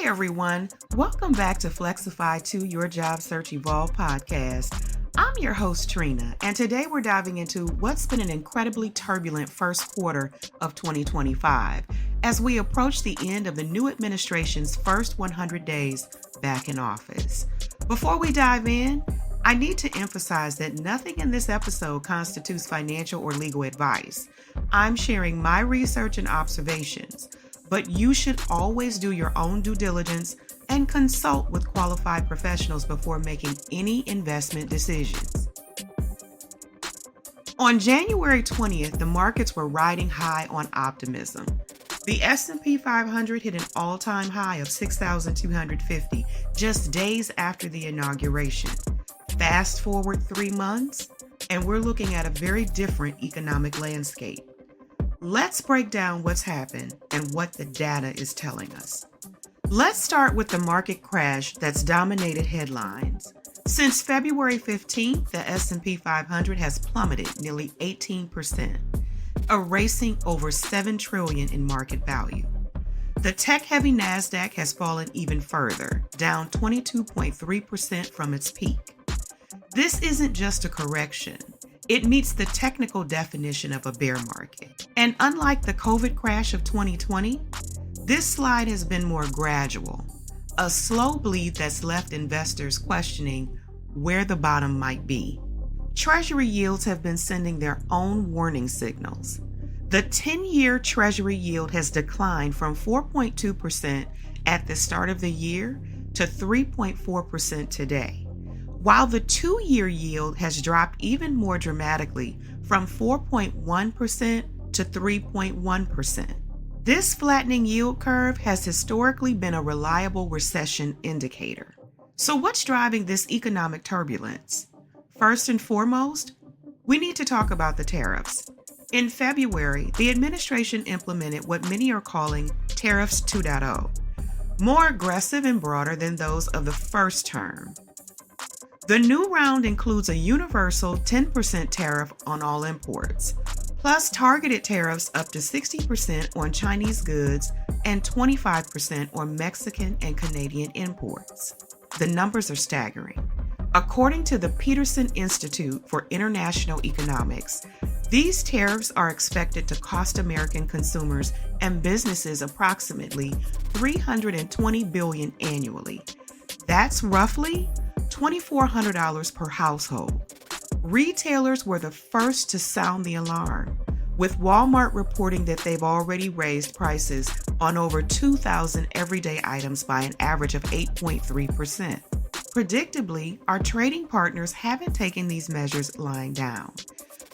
everyone. Welcome back to Flexify 2, your Job Search Evolve podcast. I'm your host, Trina, and today we're diving into what's been an incredibly turbulent first quarter of 2025 as we approach the end of the new administration's first 100 days back in office. Before we dive in, I need to emphasize that nothing in this episode constitutes financial or legal advice. I'm sharing my research and observations, but you should always do your own due diligence and consult with qualified professionals before making any investment decisions. On January 20th, the markets were riding high on optimism. The S&P 500 hit an all-time high of 6,250 just days after the inauguration. Fast forward 3 months, and we're looking at a very different economic landscape. Let's break down what's happened and what the data is telling us. Let's start with the market crash that's dominated headlines. Since February 15th, the S&P 500 has plummeted nearly 18%, erasing over $7 trillion in market value. The tech-heavy Nasdaq has fallen even further, down 22.3% from its peak. This isn't just a correction. It meets the technical definition of a bear market. And unlike the COVID crash of 2020, this slide has been more gradual, a slow bleed that's left investors questioning where the bottom might be. Treasury yields have been sending their own warning signals. The 10-year Treasury yield has declined from 4.2% at the start of the year to 3.4% today, while the 2-year yield has dropped even more dramatically from 4.1% to 3.1%. This flattening yield curve has historically been a reliable recession indicator. So what's driving this economic turbulence? First and foremost, we need to talk about the tariffs. In February, the administration implemented what many are calling Tariffs 2.0, more aggressive and broader than those of the first term. The new round includes a universal 10% tariff on all imports, plus targeted tariffs up to 60% on Chinese goods and 25% on Mexican and Canadian imports. The numbers are staggering. According to the Peterson Institute for International Economics, these tariffs are expected to cost American consumers and businesses approximately $320 billion annually. That's roughly $2,400 per household. Retailers were the first to sound the alarm, with Walmart reporting that they've already raised prices on over 2,000 everyday items by an average of 8.3%. Predictably, our trading partners haven't taken these measures lying down.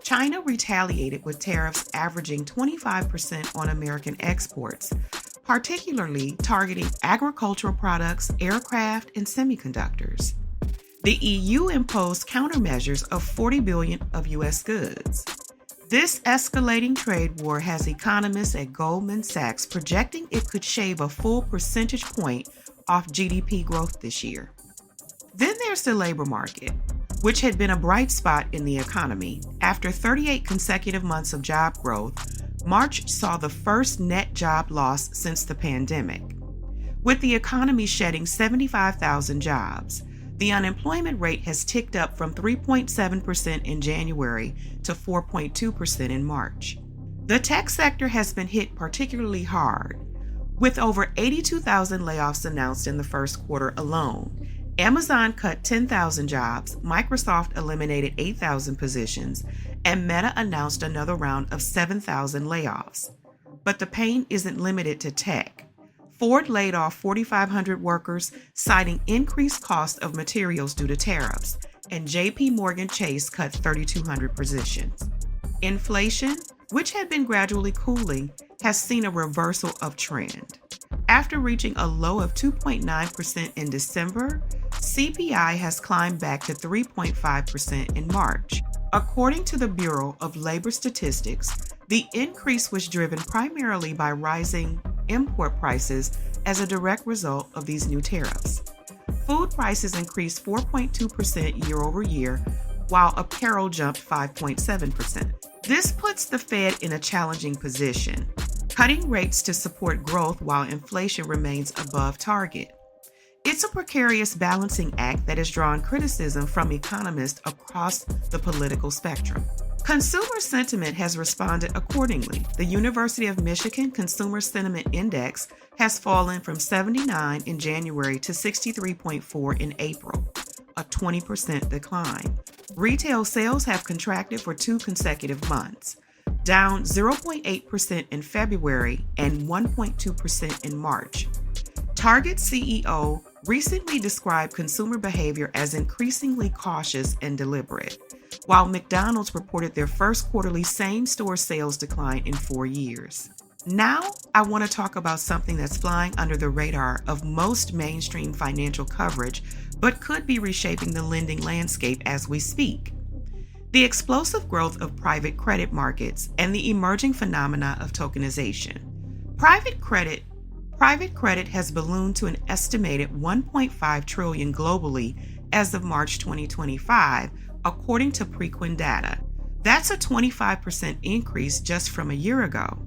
China retaliated with tariffs averaging 25% on American exports, particularly targeting agricultural products, aircraft, and semiconductors. The EU imposed countermeasures of $40 billion of U.S. goods. This escalating trade war has economists at Goldman Sachs projecting it could shave a full percentage point off GDP growth this year. Then there's the labor market, which had been a bright spot in the economy. After 38 consecutive months of job growth, March saw the first net job loss since the pandemic. With the economy shedding 75,000 jobs, the unemployment rate has ticked up from 3.7% in January to 4.2% in March. The tech sector has been hit particularly hard, with over 82,000 layoffs announced in the first quarter alone. Amazon cut 10,000 jobs, Microsoft eliminated 8,000 positions, and Meta announced another round of 7,000 layoffs. But the pain isn't limited to tech. Ford laid off 4,500 workers, citing increased cost of materials due to tariffs, and J.P. Morgan Chase cut 3,200 positions. Inflation, which had been gradually cooling, has seen a reversal of trend. After reaching a low of 2.9% in December, CPI has climbed back to 3.5% in March. According to the Bureau of Labor Statistics, the increase was driven primarily by rising import prices as a direct result of these new tariffs. Food prices increased 4.2% year over year, while apparel jumped 5.7%. This puts the Fed in a challenging position. cutting rates to support growth while inflation remains above target. It's a precarious balancing act that has drawn criticism from economists across the political spectrum. Consumer sentiment has responded accordingly. The University of Michigan Consumer Sentiment Index has fallen from 79 in January to 63.4 in April, a 20% decline. Retail sales have contracted for 2 consecutive months, down 0.8% in February and 1.2% in March. Target CEO recently described consumer behavior as increasingly cautious and deliberate, while McDonald's reported their first quarterly same-store sales decline in 4 years. Now, I want to talk about something that's flying under the radar of most mainstream financial coverage, but could be reshaping the lending landscape as we speak. The explosive growth of private credit markets and the emerging phenomena of tokenization. Private credit has ballooned to an estimated $1.5 trillion globally as of March 2025, according to Preqin data. That's a 25% increase just from a year ago.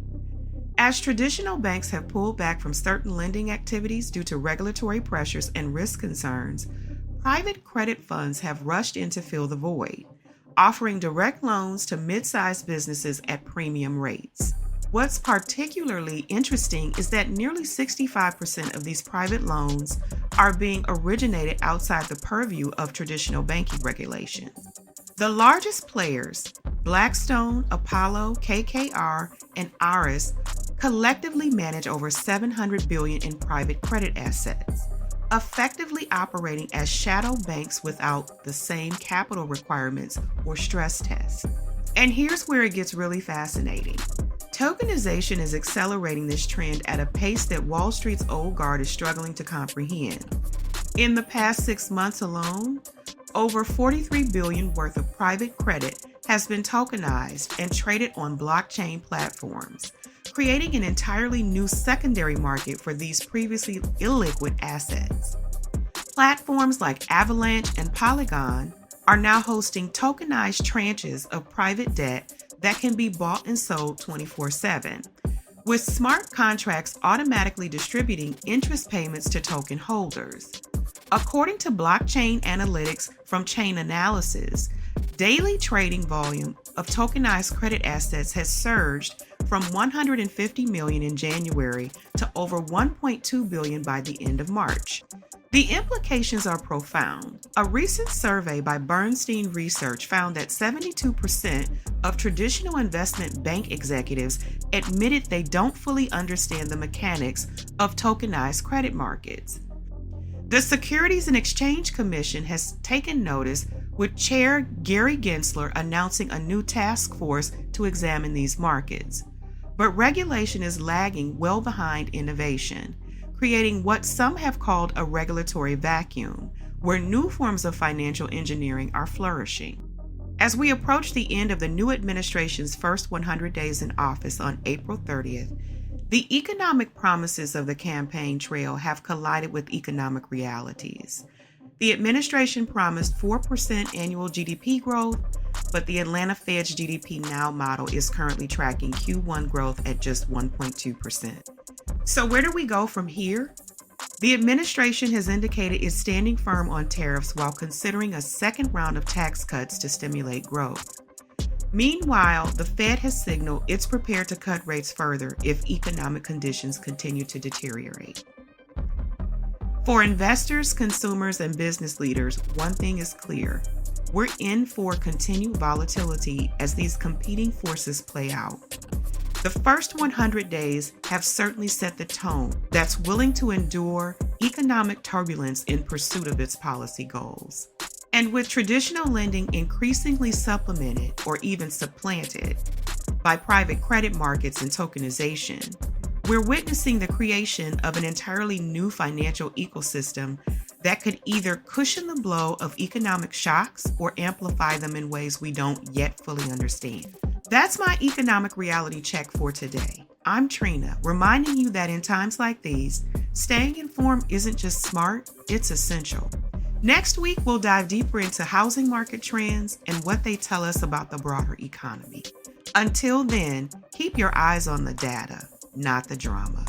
As traditional banks have pulled back from certain lending activities due to regulatory pressures and risk concerns, private credit funds have rushed in to fill the void, offering direct loans to mid-sized businesses at premium rates. What's particularly interesting is that nearly 65% of these private loans are being originated outside the purview of traditional banking regulation. The largest players, Blackstone, Apollo, KKR, and Aris, collectively manage over $700 billion in private credit assets, effectively operating as shadow banks without the same capital requirements or stress tests. And here's where it gets really fascinating. Tokenization is accelerating this trend at a pace that Wall Street's old guard is struggling to comprehend. In the past 6 months alone, over $43 billion worth of private credit has been tokenized and traded on blockchain platforms, creating an entirely new secondary market for these previously illiquid assets. Platforms like Avalanche and Polygon are now hosting tokenized tranches of private debt that can be bought and sold 24/7, with smart contracts automatically distributing interest payments to token holders. According to blockchain analytics from Chain Analysis, daily trading volume of tokenized credit assets has surged from 150 million in January to over 1.2 billion by the end of March. The implications are profound. A recent survey by Bernstein Research found that 72% of traditional investment bank executives admitted they don't fully understand the mechanics of tokenized credit markets. The Securities and Exchange Commission has taken notice, with Chair Gary Gensler announcing a new task force to examine these markets. But regulation is lagging well behind innovation, creating what some have called a regulatory vacuum, where new forms of financial engineering are flourishing. As we approach the end of the new administration's first 100 days in office on April 30th, the economic promises of the campaign trail have collided with economic realities. The administration promised 4% annual GDP growth, but the Atlanta Fed's GDP Now model is currently tracking Q1 growth at just 1.2%. So where do we go from here? The administration has indicated it's standing firm on tariffs while considering a second round of tax cuts to stimulate growth. Meanwhile, the Fed has signaled it's prepared to cut rates further if economic conditions continue to deteriorate. For investors, consumers, and business leaders, one thing is clear. We're in for continued volatility as these competing forces play out. The first 100 days have certainly set the tone that's willing to endure economic turbulence in pursuit of its policy goals. And with traditional lending increasingly supplemented or even supplanted by private credit markets and tokenization, we're witnessing the creation of an entirely new financial ecosystem that could either cushion the blow of economic shocks or amplify them in ways we don't yet fully understand. That's my economic reality check for today. I'm Trina, reminding you that in times like these, staying informed isn't just smart, it's essential. Next week, we'll dive deeper into housing market trends and what they tell us about the broader economy. Until then, keep your eyes on the data. not the drama.